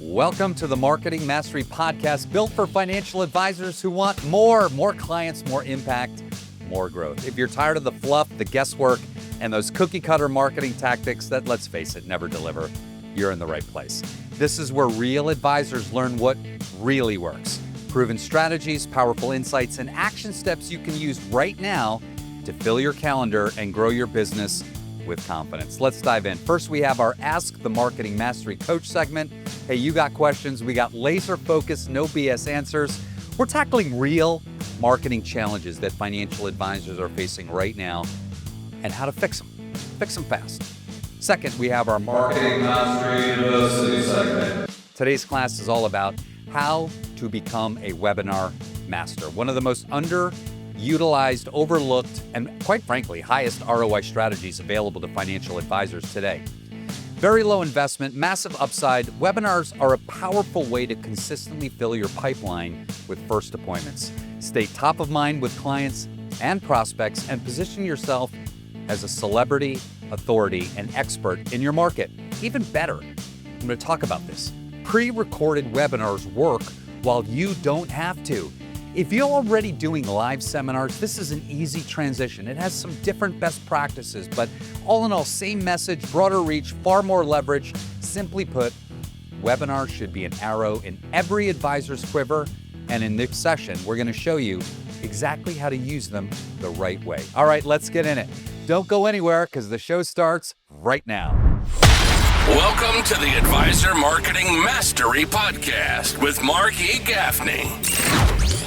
Welcome to the Marketing Mastery Podcast, built for financial advisors who want more clients, more impact, more growth. If you're tired of the fluff, the guesswork, and those cookie-cutter marketing tactics that, let's face it, never deliver, you're in the right place. This is where real advisors learn what really works. Proven strategies, powerful insights, and action steps you can use right now to fill your calendar and grow your business with confidence. Let's dive in. First, we have our Ask the Marketing Mastery Coach segment. Hey, you got questions. We got laser-focused, no BS answers. We're tackling real marketing challenges that financial advisors are facing right now and how to fix them. Fix them fast. Second, we have our Marketing Mastery University segment. Today's class is all about how to become a webinar master. One of the most underutilized, overlooked, and quite frankly, highest ROI strategies available to financial advisors today. Very low investment, massive upside. Webinars are a powerful way to consistently fill your pipeline with first appointments. Stay top of mind with clients and prospects and position yourself as a celebrity, authority, and expert in your market. Even better, I'm going to talk about this. Pre-recorded webinars work while you don't have to. If you're already doing live seminars, this is an easy transition. It has some different best practices, but all in all, same message, broader reach, far more leverage. Simply put, webinars should be an arrow in every advisor's quiver. And in this session, we're going to show you exactly how to use them the right way. All right, let's get in it. Don't go anywhere because the show starts right now. Welcome to the Advisor Marketing Mastery Podcast with Mark E. Gaffney.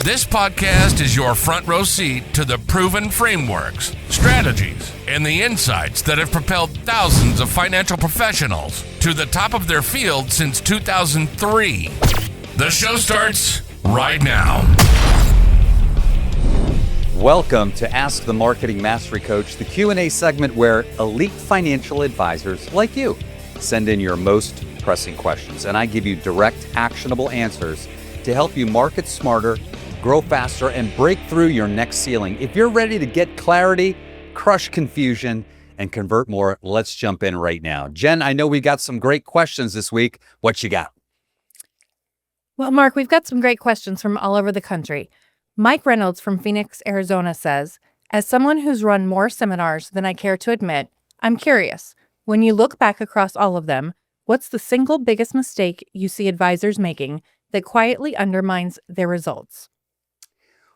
This podcast is your front row seat to the proven frameworks, strategies, and the insights that have propelled thousands of financial professionals to the top of their field since 2003. The show starts right now. Welcome to Ask the Marketing Mastery Coach, the Q&A segment where elite financial advisors like you send in your most pressing questions, and I give you direct, actionable answers to help you market smarter, grow faster, and break through your next ceiling. If you're ready to get clarity, crush confusion, and convert more, let's jump in right now. Jen, I know we got some great questions this week. What you got? Well, Mark, we've got some great questions from all over the country. Mike Reynolds from Phoenix, Arizona says, as someone who's run more seminars than I care to admit, I'm curious, when you look back across all of them, what's the single biggest mistake you see advisors making that quietly undermines their results?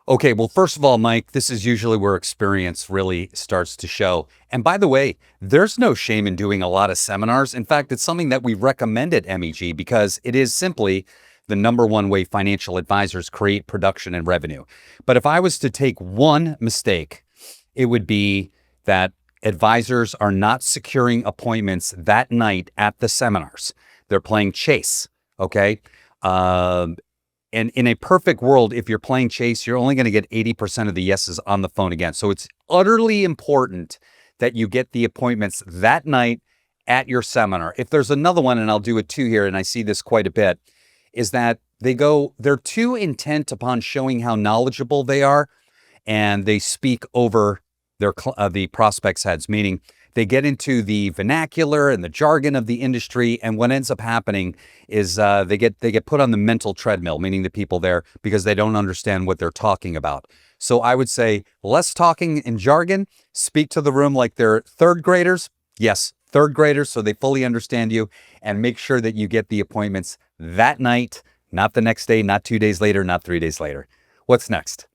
Okay, well, first of all, Mike, this is usually where experience really starts to show. And by the way, there's no shame in doing a lot of seminars. In fact, it's something that we recommend at MEG because it is simply the number one way financial advisors create production and revenue. But if I was to take one mistake, it would be that advisors are not securing appointments that night at the seminars. They're playing chase, okay? And in a perfect world, if you're playing chase, you're only going to get 80% of the yeses on the phone again. So it's utterly important that you get the appointments that night at your seminar. If there's another one, and I'll do it too here, and I see this quite a bit, is that they're too intent upon showing how knowledgeable they are, and they speak over the prospects' heads, meaning they get into the vernacular and the jargon of the industry, and what ends up happening is they get put on the mental treadmill, meaning the people there, because they don't understand what they're talking about. So I would say less talking in jargon, speak to the room like they're third graders. Yes, third graders, so they fully understand you, and make sure that you get the appointments that night, not the next day, not 2 days later, not 3 days later. What's next?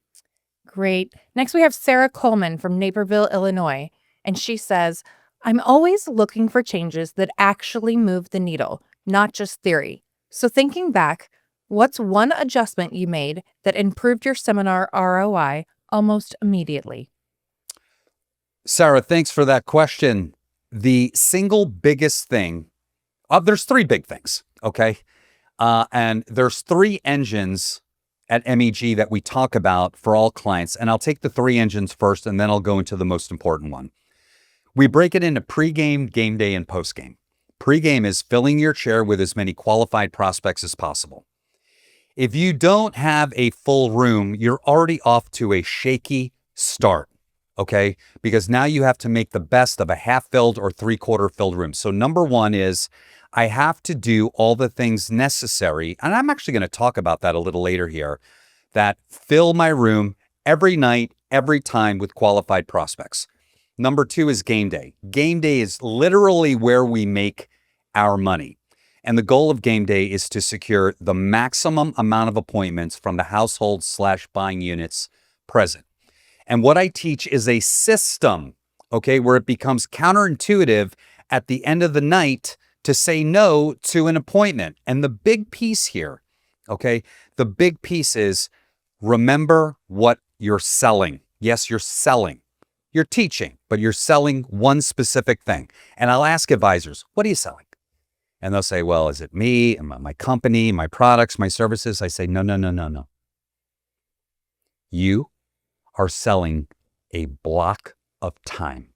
Great. Next, we have Sarah Coleman from Naperville, Illinois. And she says, I'm always looking for changes that actually move the needle, not just theory. So thinking back, what's one adjustment you made that improved your seminar ROI almost immediately? Sarah, thanks for that question. The single biggest thing, there's three big things, okay? And there's three engines at MEG that we talk about for all clients. And I'll take the three engines first, and then I'll go into the most important one. We break it into pregame, game day, and postgame. Pregame is filling your chair with as many qualified prospects as possible. If you don't have a full room, you're already off to a shaky start, okay? Because now you have to make the best of a half-filled or three-quarter filled room. So number one is I have to do all the things necessary, and I'm actually going to talk about that a little later here, that fill my room every night, every time with qualified prospects. Number 2 is game day. Game day is literally where we make our money. And the goal of game day is to secure the maximum amount of appointments from the household/buying units present. And what I teach is a system, okay, where it becomes counterintuitive at the end of the night to say no to an appointment. And the big piece here, okay, the big piece is remember what you're selling. Yes, you're selling. You're teaching, but you're selling one specific thing. And I'll ask advisors, what are you selling? And they'll say, well, is it me, my company, my products, my services? I say, no, no, no, no, no. You are selling a block of time,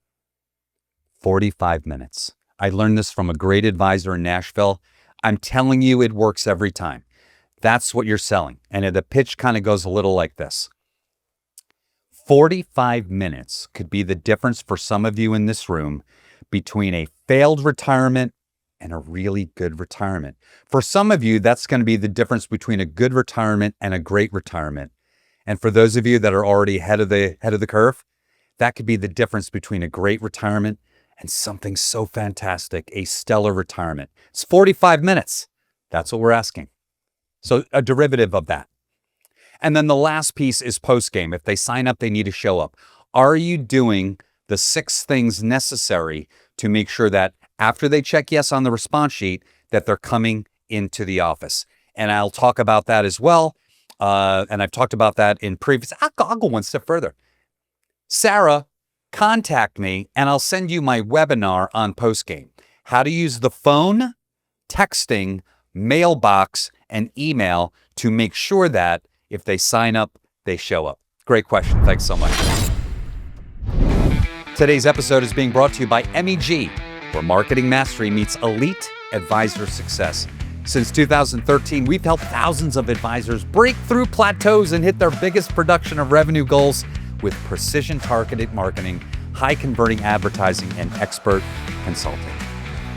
45 minutes. I learned this from a great advisor in Nashville. I'm telling you, it works every time. That's what you're selling. And the pitch kind of goes a little like this. 45 minutes could be the difference for some of you in this room between a failed retirement and a really good retirement. For some of you, that's going to be the difference between a good retirement and a great retirement. And for those of you that are already ahead of the curve, that could be the difference between a great retirement and something so fantastic, a stellar retirement. It's 45 minutes. That's what we're asking. So a derivative of that. And then the last piece is post-game. If they sign up, they need to show up. Are you doing the 6 things necessary to make sure that after they check yes on the response sheet, that they're coming into the office? And I'll talk about that as well. And I've talked about that in previous. I'll go one step further. Sarah, contact me and I'll send you my webinar on post-game. How to use the phone, texting, mailbox, and email to make sure that if they sign up, they show up. Great question. Thanks so much. Today's episode is being brought to you by MEG, where marketing mastery meets elite advisor success. Since 2013, we've helped thousands of advisors break through plateaus and hit their biggest production of revenue goals with precision targeted marketing, high converting advertising, and expert consulting.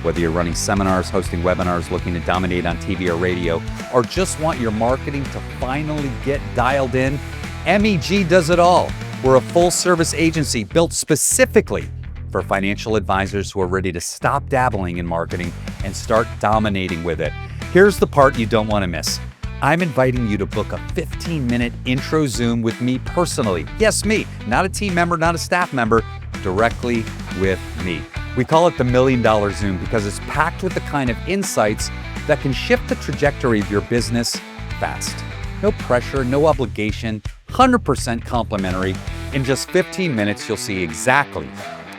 Whether you're running seminars, hosting webinars, looking to dominate on TV or radio, or just want your marketing to finally get dialed in, MEG does it all. We're a full-service agency built specifically for financial advisors who are ready to stop dabbling in marketing and start dominating with it. Here's the part you don't want to miss. I'm inviting you to book a 15-minute intro Zoom with me personally. Yes, me, not a team member, not a staff member, directly with me. We call it the $1 Million Zoom because it's packed with the kind of insights that can shift the trajectory of your business fast. No pressure, no obligation, 100% complimentary. In just 15 minutes, you'll see exactly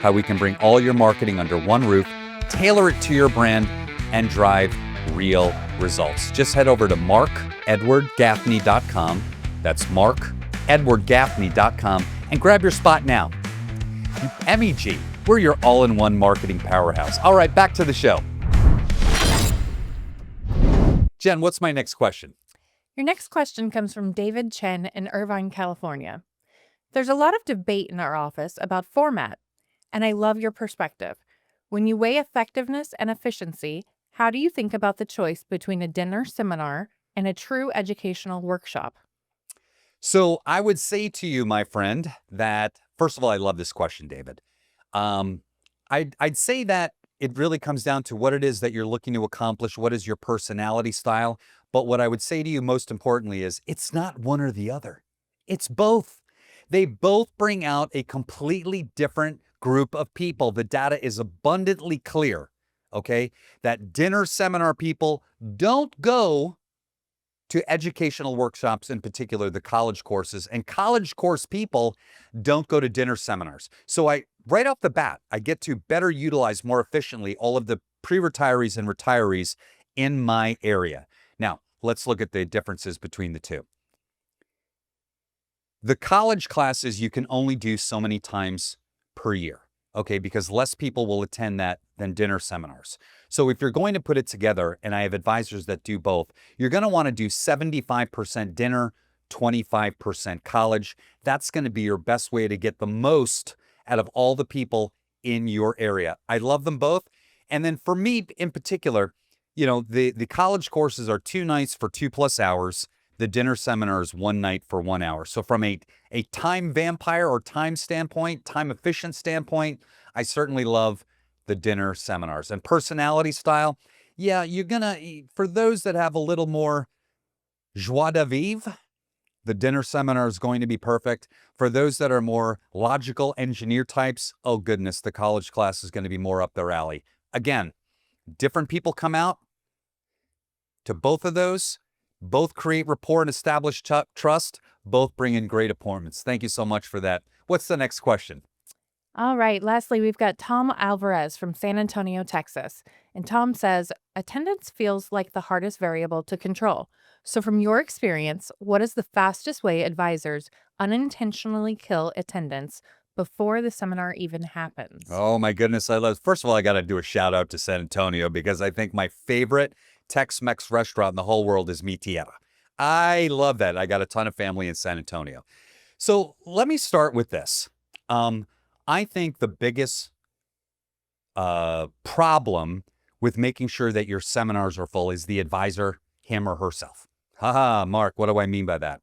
how we can bring all your marketing under one roof, tailor it to your brand, and drive real results. Just head over to markedwardgaffney.com. That's markedwardgaffney.com and grab your spot now. MEG, we're your all-in-one marketing powerhouse. All right, back to the show. Jen, what's my next question? Your next question comes from David Chen in Irvine, California. There's a lot of debate in our office about format, and I love your perspective. When you weigh effectiveness and efficiency, how do you think about the choice between a dinner seminar and a true educational workshop? So I would say to you, my friend, that first of all, I love this question, David. I'd say that it really comes down to what it is that you're looking to accomplish. What is your personality style? But what I would say to you most importantly is it's not one or the other. It's both. They both bring out a completely different group of people. The data is abundantly clear, okay, that dinner seminar people don't go to educational workshops, in particular the college courses, and college course people don't go to dinner seminars. So right off the bat, I get to better utilize more efficiently all of the pre-retirees and retirees in my area. Now, let's look at the differences between the two. The college classes you can only do so many times per year, okay, because less people will attend that than dinner seminars. So if you're going to put it together, and I have advisors that do both, you're going to want to do 75% dinner, 25% college. That's going to be your best way to get the most out of all the people in your area. I love them both. And then for me in particular, The college courses are 2 nights for 2+ hours. The dinner seminar is 1 night for 1 hour. So from a time vampire or time standpoint, time efficient standpoint, I certainly love the dinner seminars. And personality style, yeah, for those that have a little more joie de vivre, the dinner seminar is going to be perfect. For those that are more logical engineer types, oh goodness, the college class is going to be more up their alley. Again, different people come out to both of those. Both create rapport and establish trust. Both bring in great appointments. Thank you so much for that. What's the next question? All right. Lastly, we've got Tom Alvarez from San Antonio, Texas. And Tom says, attendance feels like the hardest variable to control. So from your experience, what is the fastest way advisors unintentionally kill attendance before the seminar even happens? Oh my goodness. First of all, I got to do a shout out to San Antonio because I think my favorite Tex-Mex restaurant in the whole world is Mi Tierra. I love that. I got a ton of family in San Antonio. So let me start with this. I think the biggest problem with making sure that your seminars are full is the advisor, him or herself. Haha, Mark, what do I mean by that?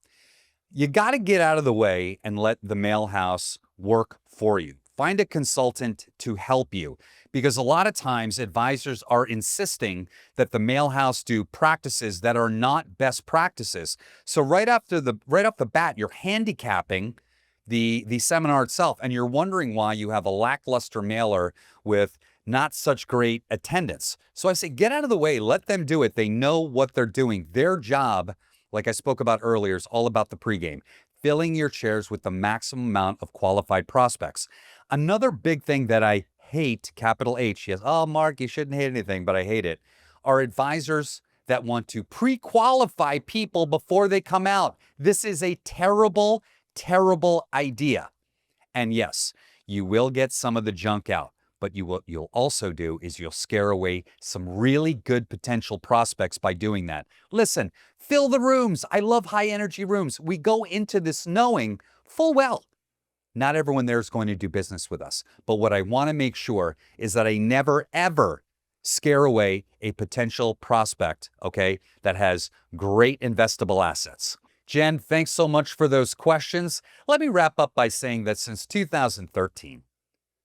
You got to get out of the way and let the mail house work for you. Find a consultant to help you, because a lot of times advisors are insisting that the mail house do practices that are not best practices. So right off the bat, you're handicapping the seminar itself, and you're wondering why you have a lackluster mailer with not such great attendance. So I say, get out of the way, let them do it. They know what they're doing. Their job, like I spoke about earlier, is all about the pregame, filling your chairs with the maximum amount of qualified prospects. Another big thing that I hate, capital H, yes, oh, Mark, you shouldn't hate anything, but I hate it, are advisors that want to pre-qualify people before they come out. This is a terrible, terrible idea. And yes, you will get some of the junk out, but you'll also do is you'll scare away some really good potential prospects by doing that. Listen, fill the rooms. I love high energy rooms. We go into this knowing full well not everyone there is going to do business with us. But what I want to make sure is that I never, ever scare away a potential prospect, okay, that has great investable assets. Jen, thanks so much for those questions. Let me wrap up by saying that since 2013,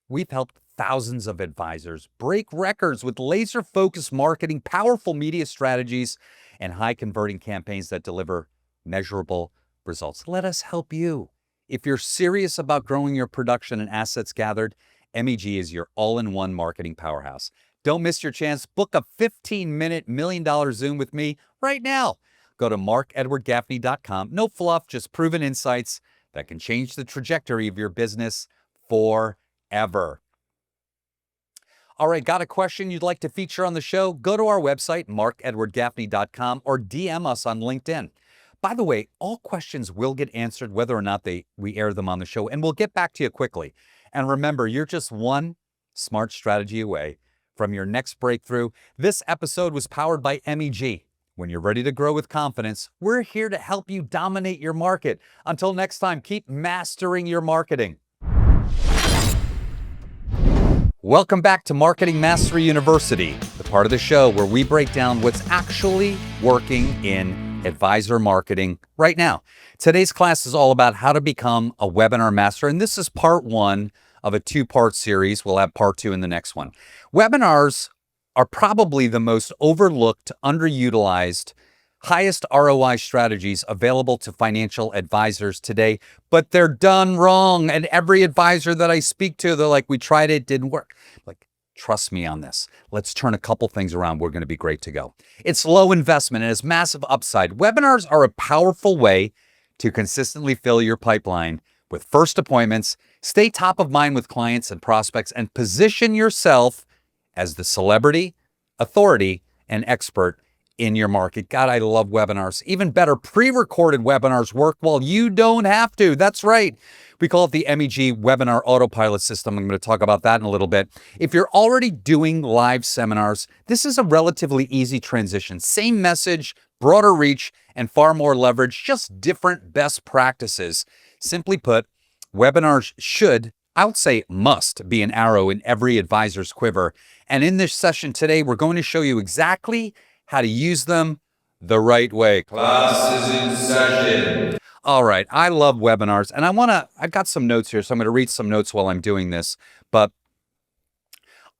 we've helped thousands of advisors break records with laser-focused marketing, powerful media strategies, and high-converting campaigns that deliver measurable results. Let us help you. If you're serious about growing your production and assets gathered, MEG is your all-in-one marketing powerhouse. Don't miss your chance. Book a 15-minute $1 million Zoom with me right now. Go to markedwardgaffney.com. No fluff, just proven insights that can change the trajectory of your business forever. All right, got a question you'd like to feature on the show? Go to our website, markedwardgaffney.com, or DM us on LinkedIn. By the way, all questions will get answered whether or not we air them on the show, and we'll get back to you quickly. And remember, you're just one smart strategy away from your next breakthrough. This episode was powered by MEG. When you're ready to grow with confidence, we're here to help you dominate your market. Until next time, keep mastering your marketing. Welcome back to Marketing Mastery University, the part of the show where we break down what's actually working in advisor marketing right now. Today's class is all about how to become a webinar master, and this is part 1 of a 2-part series. We'll have part 2 in the next one. Webinars are probably the most overlooked, underutilized, highest ROI strategies available to financial advisors today, but they're done wrong. And every advisor that I speak to, they're like, we tried it, didn't work. Like, trust me on this. Let's turn a couple things around. We're going to be great to go. It's low investment and has massive upside. Webinars are a powerful way to consistently fill your pipeline with first appointments, stay top of mind with clients and prospects, and position yourself as the celebrity, authority, and expert in your market. God, I love webinars. Even better, pre-recorded webinars work while you don't have to. That's right. We call it the MEG Webinar Autopilot System. I'm going to talk about that in a little bit. If you're already doing live seminars, this is a relatively easy transition. Same message, broader reach, and far more leverage, just different best practices. Simply put, webinars should I would say must be an arrow in every advisor's quiver. And in this session today, we're going to show you exactly how to use them the right way. Class is in session. All right, I love webinars, and I've got some notes here, so I'm going to read some notes while I'm doing this. But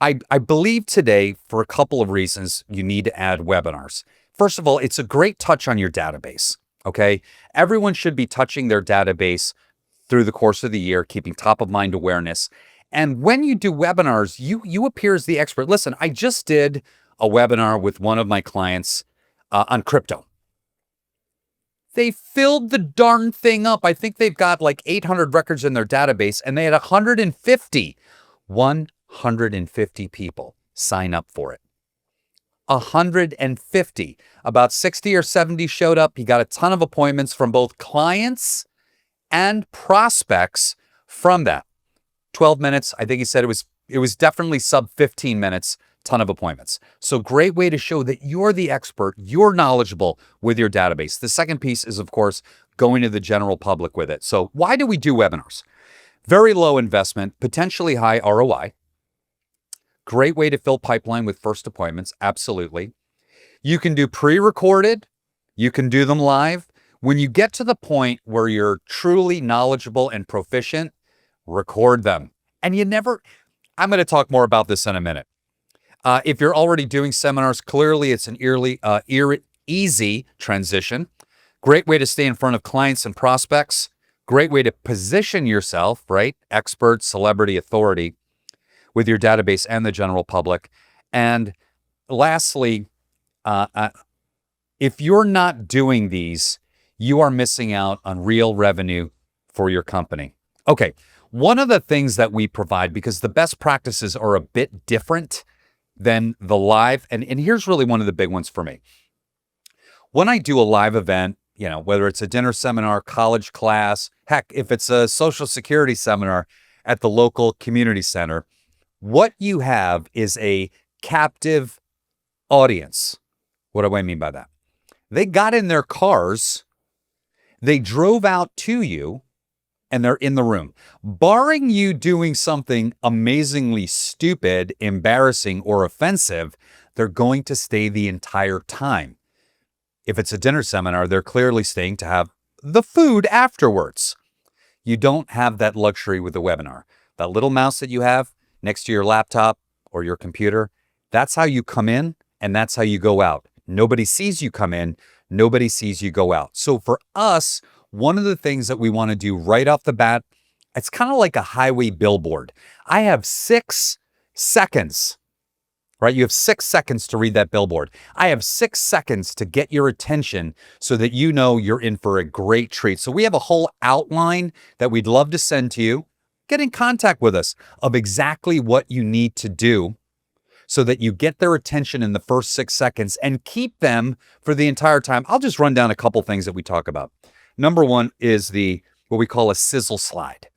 I believe today, for a couple of reasons, you need to add webinars. First of all, it's a great touch on your database, okay? Everyone should be touching their database through the course of the year, keeping top of mind awareness. And when you do webinars, you appear as the expert. Listen, I just did a webinar with one of my clients on crypto. They filled the darn thing up. I think they've got like 800 records in their database, and they had 150 people sign up for it. 150. About 60 or 70 showed up. He got a ton of appointments from both clients and prospects from that. 12 minutes. I think he said it was definitely sub 15 minutes, ton of appointments. So great way to show that you're the expert, you're knowledgeable with your database. The second piece is, of course, going to the general public with it. So why do we do webinars? Very low investment, potentially high ROI. Great way to fill pipeline with first appointments, absolutely. You can do pre-recorded, you can do them live. When you get to the point where you're truly knowledgeable and proficient, record them. And I'm going to talk more about this in a minute. If you're already doing seminars, clearly it's an easy transition. Great way to stay in front of clients and prospects. Great way to position yourself, right? Expert, celebrity, authority with your database and the general public. And lastly, if you're not doing these, you are missing out on real revenue for your company. Okay, one of the things that we provide, because the best practices are a bit different than the live, and here's really one of the big ones for me. When I do a live event, whether it's a dinner seminar, college class, heck, if it's a Social Security seminar at the local community center, what you have is a captive audience. What do I mean by that? They got in their cars, they drove out to you, and they're in the room. Barring you doing something amazingly stupid, embarrassing, or offensive, they're going to stay the entire time. If it's a dinner seminar, they're clearly staying to have the food afterwards. You don't have that luxury with a webinar. That little mouse that you have next to your laptop or your computer, that's how you come in and that's how you go out. Nobody sees you come in, nobody sees you go out. So for us, one of the things that we want to do right off the bat, it's kind of like a highway billboard. I have 6 seconds, right? You have 6 seconds to read that billboard. I have 6 seconds to get your attention so that you know you're in for a great treat. So we have a whole outline that we'd love to send to you. Get in contact with us of exactly what you need to do so that you get their attention in the first 6 seconds and keep them for the entire time. I'll just run down a couple things that we talk about. Number one is what we call a sizzle slide.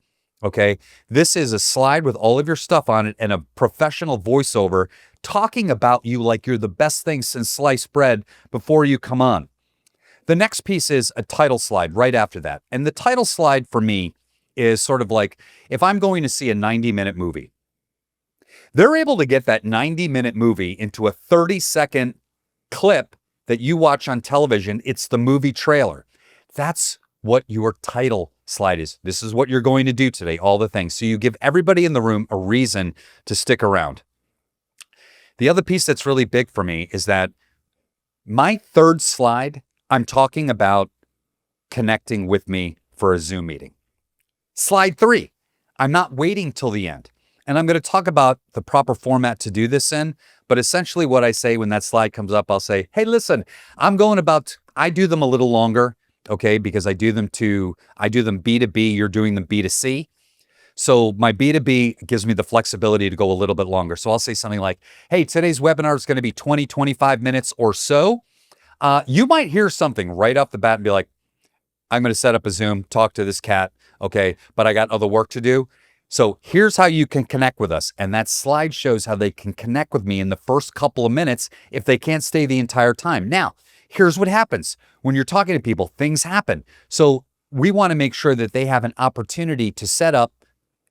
Okay. This is a slide with all of your stuff on it and a professional voiceover talking about you like you're the best thing since sliced bread before you come on. The next piece is a title slide right after that. And the title slide for me is sort of like if I'm going to see a 90-minute movie, they're able to get that 90-minute movie into a 30-second clip that you watch on television. It's the movie trailer. That's what your title slide is. This is what you're going to do today, all the things. So you give everybody in the room a reason to stick around. The other piece that's really big for me is that my third slide, I'm talking about connecting with me for a Zoom meeting. Slide 3, I'm not waiting till the end. And I'm going to talk about the proper format to do this in. But essentially what I say when that slide comes up, I'll say, hey, listen, I do them a little longer, okay, because I do them B2B, you're doing them B2C. So my B2B gives me the flexibility to go a little bit longer. So I'll say something like, hey, today's webinar is going to be 20, 25 minutes or so. You might hear something right off the bat and be like, I'm going to set up a Zoom, talk to this cat, okay, but I got other work to do. So here's how you can connect with us. And that slide shows how they can connect with me in the first couple of minutes if they can't stay the entire time. Now, here's what happens. When you're talking to people, things happen. So we want to make sure that they have an opportunity to set up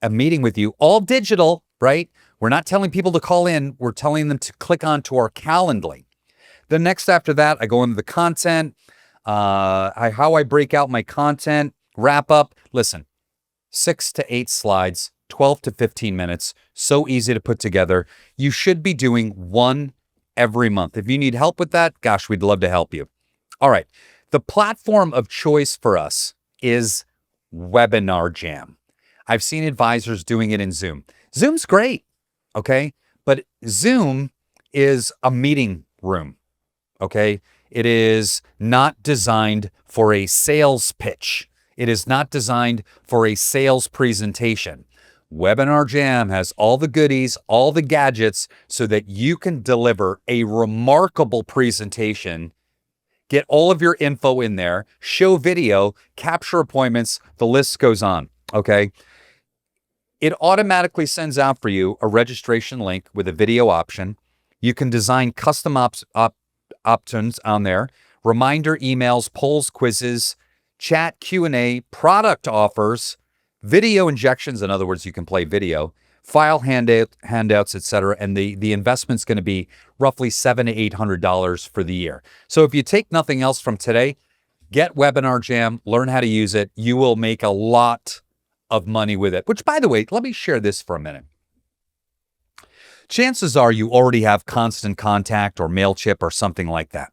a meeting with you, all digital, right? We're not telling people to call in. We're telling them to click onto our Calendly. Then next after that, I go into the content, how I break out my content, wrap up. Listen, 6 to 8 slides, 12 to 15 minutes. So easy to put together. You should be doing one every month. If you need help with that, gosh, we'd love to help you. All right. The platform of choice for us is Webinar Jam. I've seen advisors doing it in Zoom. Zoom's great, okay? But Zoom is a meeting room, okay? It is not designed for a sales pitch. It is not designed for a sales presentation. Webinar Jam has all the goodies, all the gadgets, so that you can deliver a remarkable presentation, get all of your info in there, show video, capture appointments, the list goes on, okay? It automatically sends out for you a registration link with a video option. You can design custom options on there, reminder emails, polls, quizzes, chat, Q&A, product offers, video injections. In other words, you can play video, file handouts, etc. And the investment's going to be roughly $700 to $800 for the year. So if you take nothing else from today, get Webinar Jam, learn how to use it. You will make a lot of money with it, which, by the way, let me share this for a minute. Chances are you already have Constant Contact or MailChimp or something like that.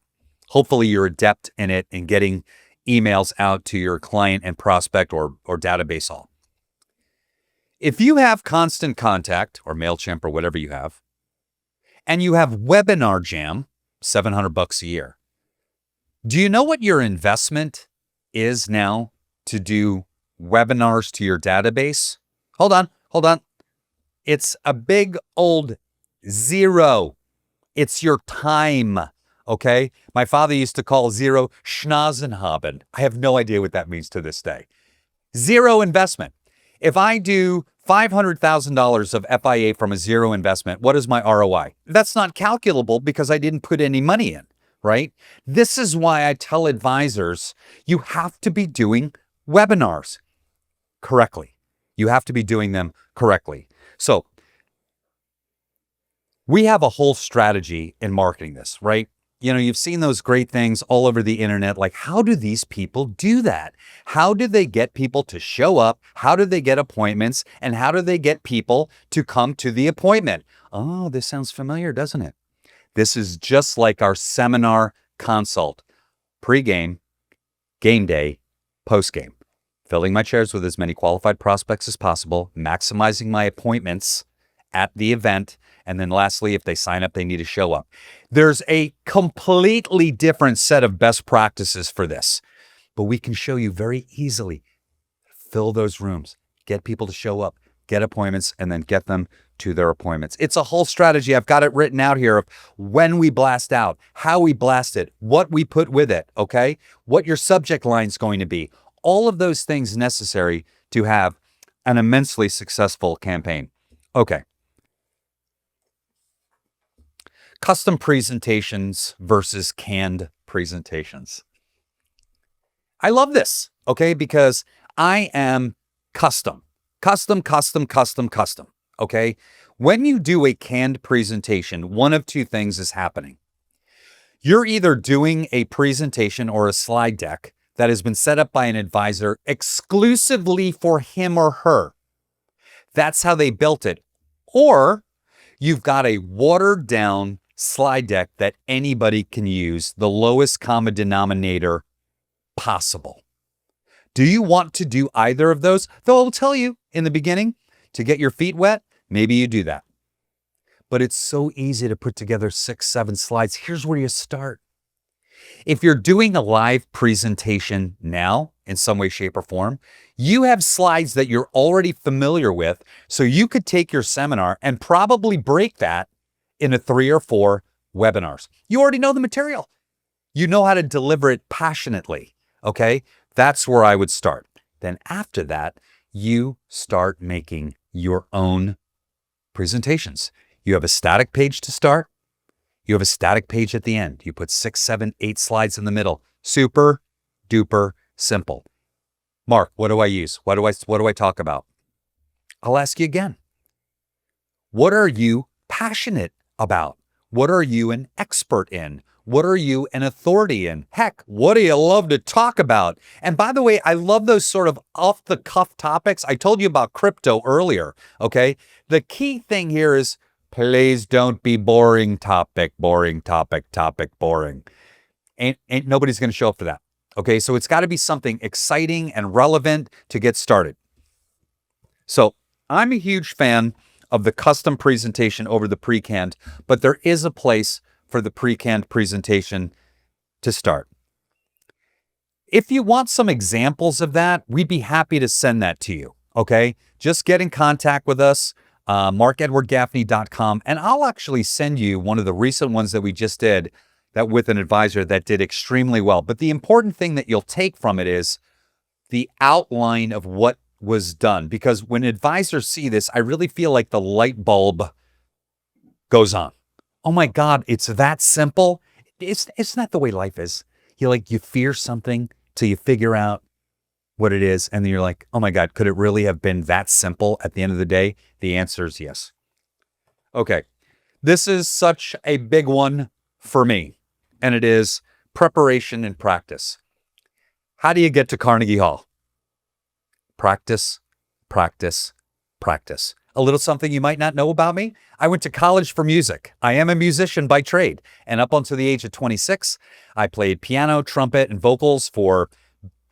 Hopefully you're adept in it and getting emails out to your client and prospect or database all. If you have Constant Contact or MailChimp or whatever you have, and you have Webinar Jam, $700 a year, do you know what your investment is now to do webinars to your database? Hold on. It's a big old zero. It's your time, okay? My father used to call zero Schnazenhaben. I have no idea what that means to this day. Zero investment. If I do $500,000 of FIA from a zero investment, what is my ROI? That's not calculable because I didn't put any money in, right? This is why I tell advisors, you have to be doing webinars correctly. You have to be doing them correctly. So we have a whole strategy in marketing this, right? You know, you've seen those great things all over the internet. Like, how do these people do that? How do they get people to show up? How do they get appointments? And how do they get people to come to the appointment? Oh, this sounds familiar, doesn't it? This is just like our seminar consult. Pre-game, game day, post-game. Filling my chairs with as many qualified prospects as possible, maximizing my appointments at the event, and then lastly, if they sign up, they need to show up. There's a completely different set of best practices for this, but we can show you very easily. Fill those rooms, get people to show up, get appointments, and then get them to their appointments. It's a whole strategy. I've got it written out here of when we blast out, how we blast it, what we put with it, okay? What your subject line's going to be. All of those things necessary to have an immensely successful campaign. Okay. Custom presentations versus canned presentations. I love this, okay, because I am custom, okay? When you do a canned presentation, one of two things is happening. You're either doing a presentation or a slide deck that has been set up by an advisor exclusively for him or her. That's how they built it. Or you've got a watered down slide deck that anybody can use, the lowest common denominator possible. Do you want to do either of those? Though I'll tell you in the beginning, to get your feet wet, maybe you do that. But it's so easy to put together 6, 7 slides. Here's where you start. If you're doing a live presentation now in some way, shape, or form, you have slides that you're already familiar with, so you could take your seminar and probably break that into 3 or 4 webinars. You already know the material. You know how to deliver it passionately, okay? That's where I would start. Then after that, you start making your own presentations. You have a static page to start. You have a static page at the end. You put 6, 7, 8 slides in the middle. Super duper simple. Mark, what do I use? What do I talk about? I'll ask you again. What are you passionate about? What are you an expert in? What are you an authority in? Heck, what do you love to talk about? And by the way, I love those sort of off-the-cuff topics. I told you about crypto earlier, okay? The key thing here is please don't be boring topic. Ain't nobody's going to show up for that, okay? So it's got to be something exciting and relevant to get started. So I'm a huge fan of the custom presentation over the pre-canned, but there is a place for the pre-canned presentation to start. If you want some examples of that, we'd be happy to send that to you, okay? Just get in contact with us, markedwardgaffney.com, and I'll actually send you one of the recent ones that we just did that with an advisor that did extremely well. But the important thing that you'll take from it is the outline of what was done, because when advisors see this, I really feel like the light bulb goes on. Oh my God, it's that simple. It's not the way life is. You fear something till you figure out what it is, and then you're like, oh my God, could it really have been that simple at the end of the day? The answer is yes. Okay, this is such a big one for me, and it is preparation and practice. How do you get to Carnegie Hall? Practice, practice, practice. A little something you might not know about me. I went to college for music. I am a musician by trade. And up until the age of 26, I played piano, trumpet, and vocals for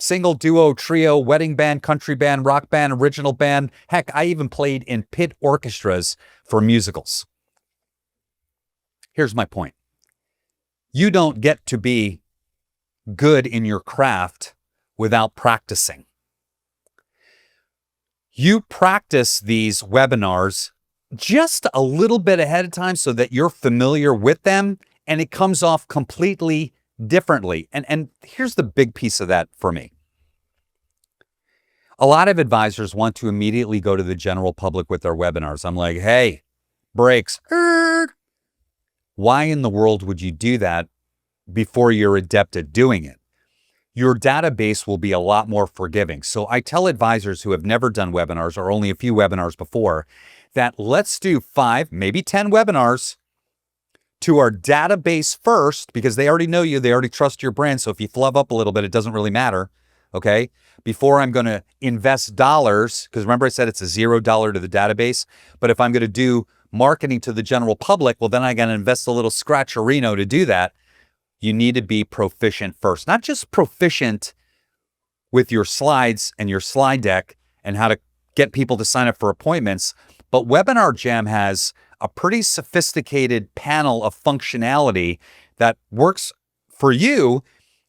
single, duo, trio, wedding band, country band, rock band, original band. Heck, I even played in pit orchestras for musicals. Here's my point. You don't get to be good in your craft without practicing. You practice these webinars just a little bit ahead of time so that you're familiar with them and it comes off completely differently. And here's the big piece of that for me. A lot of advisors want to immediately go to the general public with their webinars. I'm like, hey, brakes. Why in the world would you do that before you're adept at doing it? Your database will be a lot more forgiving. So I tell advisors who have never done webinars or only a few webinars before that let's do 5, maybe 10 webinars to our database first, because they already know you, they already trust your brand. So if you flub up a little bit, it doesn't really matter, okay? Before I'm going to invest dollars, because remember I said it's a $0 to the database, but if I'm going to do marketing to the general public, well, then I got to invest a little scratcherino to do that. You need to be proficient first, not just proficient with your slides and your slide deck and how to get people to sign up for appointments, but Webinar Jam has a pretty sophisticated panel of functionality that works for you,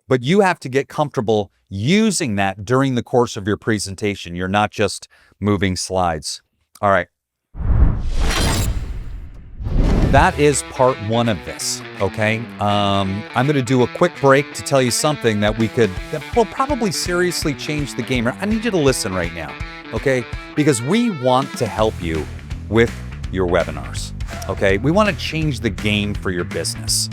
but you have to get comfortable using that during the course of your presentation. You're not just moving slides. All right. That is part 1 of this, okay? I'm going to do a quick break to tell you something that will probably seriously change the game. I need you to listen right now, okay? Because we want to help you with your webinars, okay? We want to change the game for your business.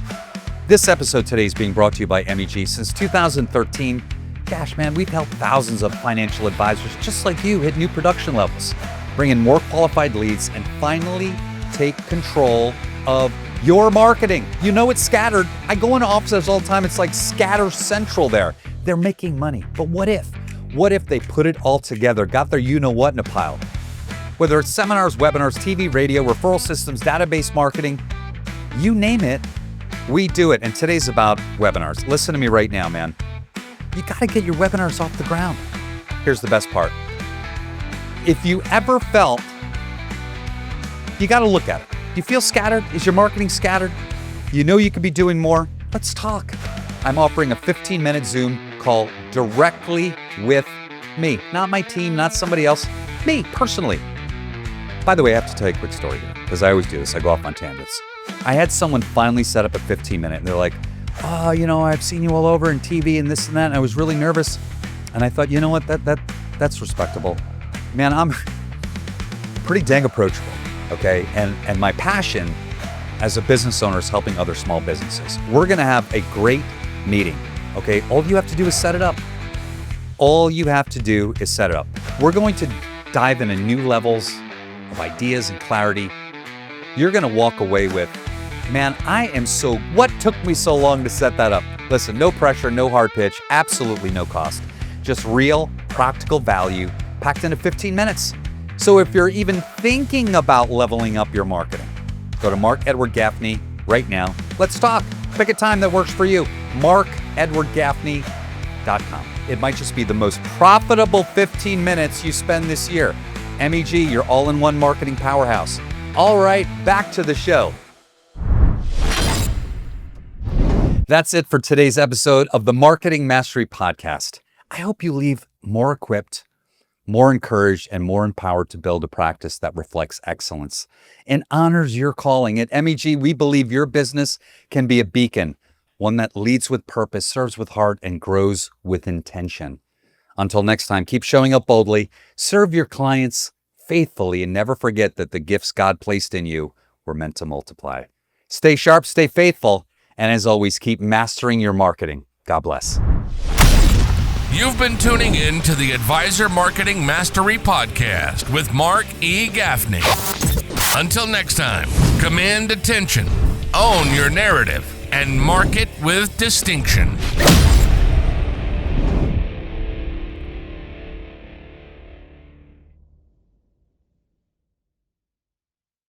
This episode today is being brought to you by MEG. Since 2013, gosh, man, we've helped thousands of financial advisors just like you hit new production levels, bring in more qualified leads, and finally take control of your marketing. You know it's scattered. I go into offices all the time. It's like scatter central there. They're making money. But what if? What if they put it all together, got their you-know-what in a pile? Whether it's seminars, webinars, TV, radio, referral systems, database marketing, you name it, we do it. And today's about webinars. Listen to me right now, man. You got to get your webinars off the ground. Here's the best part. If you ever felt, you got to look at it. You feel scattered? Is your marketing scattered? You know you could be doing more? Let's talk. I'm offering a 15-minute Zoom call directly with me. Not my team, not somebody else. Me, personally. By the way, I have to tell you a quick story here, because I always do this. I go off on tangents. I had someone finally set up a 15-minute, and they're like, oh, I've seen you all over in TV and this and that, and I was really nervous. And I thought, you know what? That's respectable. Man, I'm pretty dang approachable. Okay, and my passion as a business owner is helping other small businesses. We're going to have a great meeting. Okay, all you have to do is set it up. All you have to do is set it up. We're going to dive into new levels of ideas and clarity. You're going to walk away with, man, what took me so long to set that up? Listen, no pressure, no hard pitch, absolutely no cost. Just real, practical value packed into 15 minutes. So if you're even thinking about leveling up your marketing, go to Mark Edward Gaffney right now. Let's talk. Pick a time that works for you. MarkEdwardGaffney.com. It might just be the most profitable 15 minutes you spend this year. MEG, your all-in-one marketing powerhouse. All right, back to the show. That's it for today's episode of the Marketing Mastery Podcast. I hope you leave more equipped, more encouraged, and more empowered to build a practice that reflects excellence and honors your calling. At MEG, we believe your business can be a beacon, one that leads with purpose, serves with heart, and grows with intention. Until next time, keep showing up boldly, serve your clients faithfully, and never forget that the gifts God placed in you were meant to multiply. Stay sharp, stay faithful, and as always, keep mastering your marketing. God bless. You've been tuning in to the Advisor Marketing Mastery Podcast with Mark E. Gaffney. Until next time, command attention, own your narrative, and market with distinction.